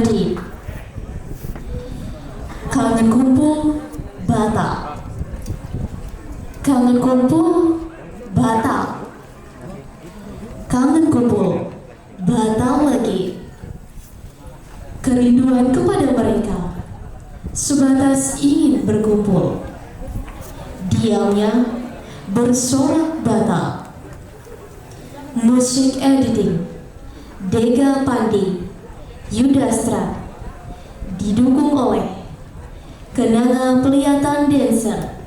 17. Kangen kumpul Batak. Kangen kumpul Batak. Kangen kumpul Batak lagi. Kerinduan kepada mereka sebatas ingin berkumpul. Diamnya bersorak Batak. Musik editing Dega Pandi Yudastra, didukung oleh Kenanga Pelihatan Dancer,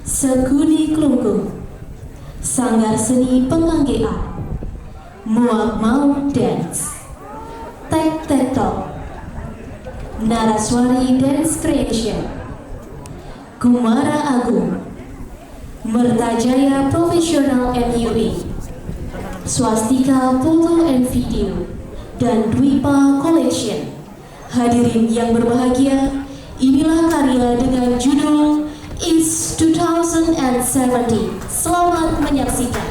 Sekuni Klungkung, Sanggar Seni Penganggean, Muak Mau Dance, Tek Tek Tok, Naraswari Dance Creation, Kumara Agung, Mertajaya Profesional MUI, Swastika Foto and Video, dan Dwipa Collection. Hadirin yang berbahagia, inilah karya dengan judul Is 2070. Selamat menyaksikan.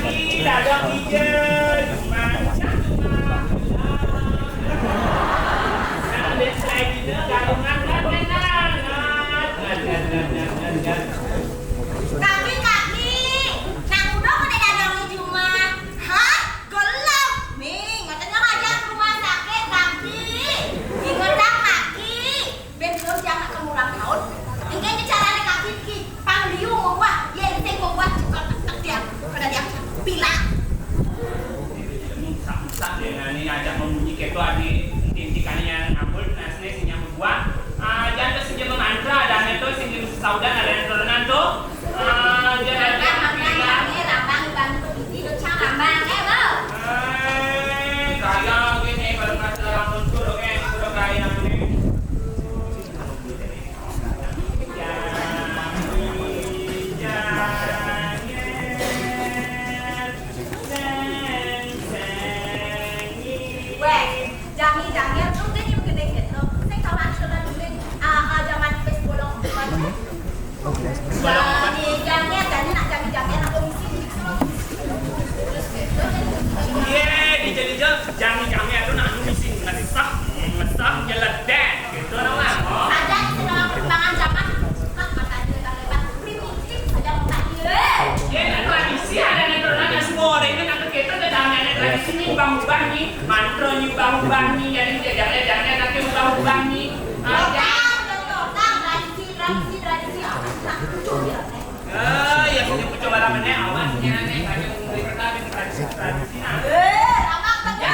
kaki, dagang hijau, macam Kaki-kaki, nang udah pada dagang cuma, hah? Gelap, nih, katanya ngajak ke rumah sakit kaki, ingetan kaki, bensin jangan ke ulang tahun, ini caranya kaki ki, pangliu mau buat, ya ini mau buat juga tak dia, pada dia bilang. Musak deh, ini ajak membunyi keto adi, intikannya yang ngambul, nasne sinya membuat. Jangan senja mengantra dan itu senja saudan ada yang terenan tuh. Jangan kaya gini baru ngasih dalam muncul oke sudah kaya ini. Weh, jangan tuh dia yang gede gitu. Saya kawan sudah dulu zaman Facebook jangan dan nak jangan aku misi Iya, jangan kami itu nak misi ngesah nyeledak gitu orang. ada istilah perkembangan zaman kata dia tak lebat primitif saja tak dia. Ya, tradisi ada yang semua orang itu nak kita ada tradisi nyumbang nih, mantra nyumbang nih, jadi jangan nanti nyumbang nih. Tradisi Ya punya coba namanya awalnya nih hanya memberi pertama tradisi ramak saja.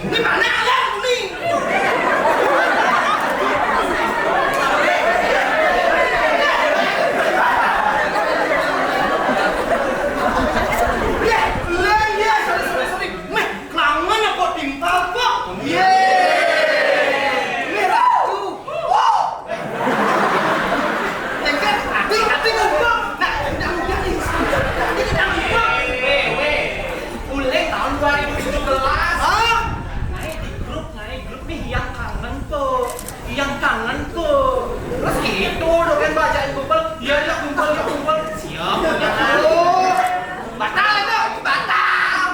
Ini mana ayam kuning? Sorry. Meh, kelangan apa timpal kok? Ini ratu. Wow. Tengkat, hati ngumpul. Nah, udah nih. Ini kita ngumpul. Uleng tahun 2017. Hah? Naik grup nih yang kangen tuh. Terus gitu dong kan bacain kumpul. Iya kumpul. Siap. Batal itu, batal.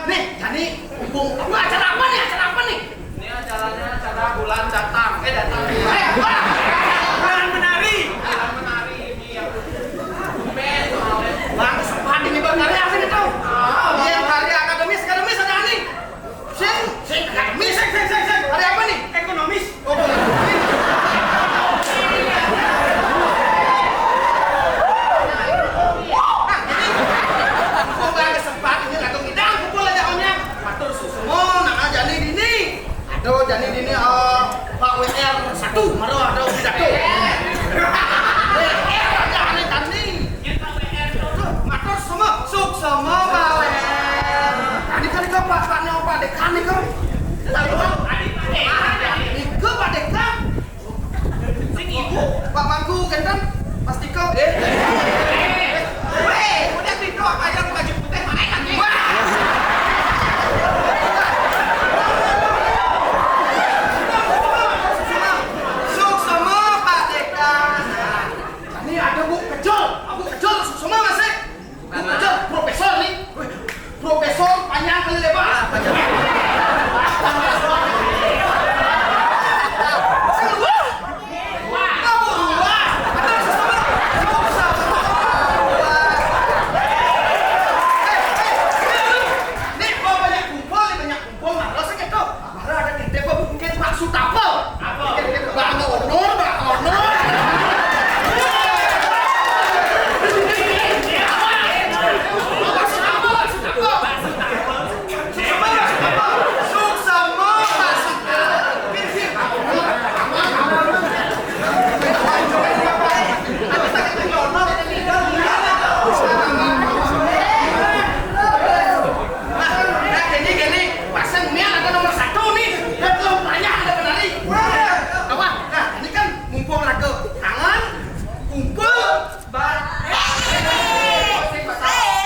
Nih, jadi mumpung acara apa nih? Ini acara bulan datang. Datang. Bulan menari ini yang Bang, sempat ini Bang karya apa itu? Yang karya akademis ada nih. Sing akademis. Karya apa nih? Ekonomis. Oh, jadi ini Pak WR 1 maro ada pidato. Ada aneh tani. Yang Pak WR tuh. Matur semua, suk semua Pak WR. Tadi kan ke Pak Dekan nih kok. Lalu Pak Dekan. Sing ibu. Pak Mangku kentan pasti kau. Udah Tito aja baju putih naik kan. Profesor panjang kali lebar.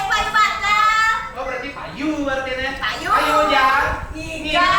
Payu bakal. Payu artinya. Payu. Payu ya. Tiga.